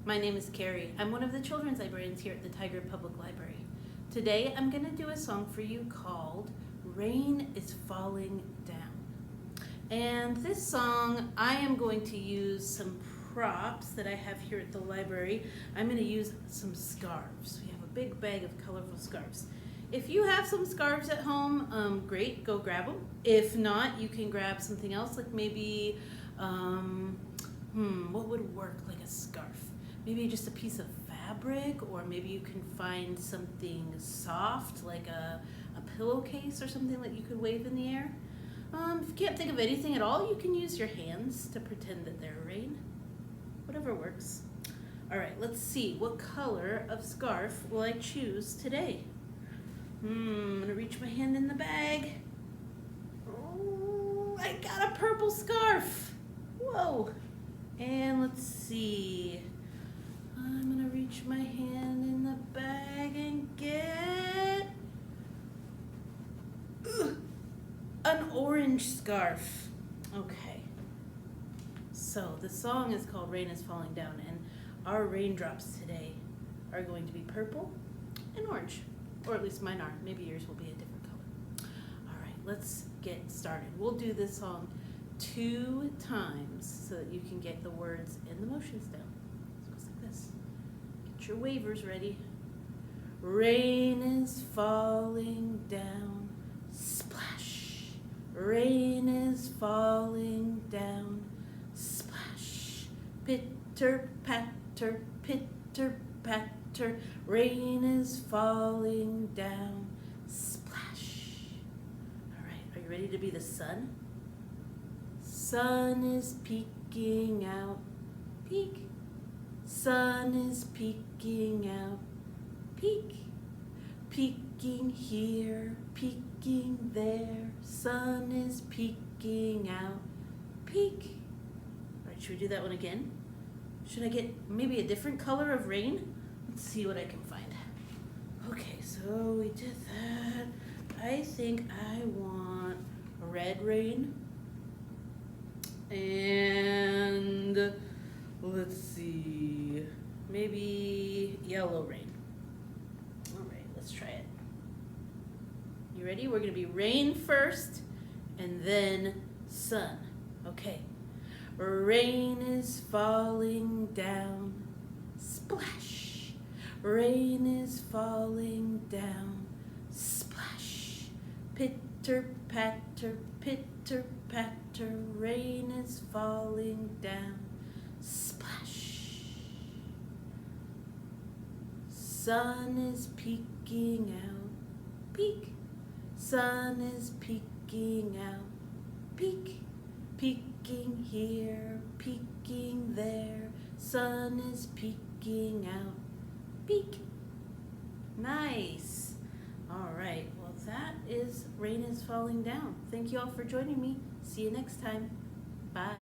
My name is Kari. I'm one of the children's librarians here at the Tiger Public Library. Today I'm going to do a song for you called Rain is Falling Down. And this song, I am going to use some props that I have here at the library. I'm going to use some scarves. We have a big bag of colorful scarves. If you have some scarves at home, great, go grab them. If not, you can grab something else, like maybe, what would work like a scarf? Maybe just a piece of fabric, or maybe you can find something soft, like a pillowcase or something that you could wave in the air. If you can't think of anything at all, you can use your hands to pretend that they're rain. Whatever works. All right, let's see. What color of scarf will I choose today? I'm gonna reach my hand in the bag. Oh, I got a purple scarf. Whoa. And let's see. I'm gonna reach my hand in the bag and get an orange scarf. Okay. So the song is called Rain is Falling Down, and our raindrops today are going to be purple and orange. Or at least mine are. Maybe yours will be a different color. All right, let's get started. We'll do this song 2 times so that you can get the words and the motions down. So it goes like this. Get your wavers ready. Rain is falling down. Splash. Rain is falling down. Splash. Pitter patter, pitter patter. Rain is falling down. Splash. All right, are you ready to be the sun? Sun is peeking out. Peek. Sun is peeking out. Peek. Peeking here, peeking there. Sun is peeking out. Peek. All right, should we do that one again? Should I get maybe a different color of rain? Let's see what I can find. Okay, so we did that. I think I want red rain. And let's see, maybe yellow rain. All right, let's try it. You ready? We're gonna be rain first and then sun. Okay. Rain is falling down. Splash. Rain is falling down. Splash. Pitter patter, pitter patter. Rain is falling down. Splash. Sun is peeking out. Peek. Sun is peeking out. Peek. Peeking here, peeking there. Sun is peeking out. Peek. Nice. All right, well that is Rain is Falling Down. Thank you all for joining me. See you next time. Bye.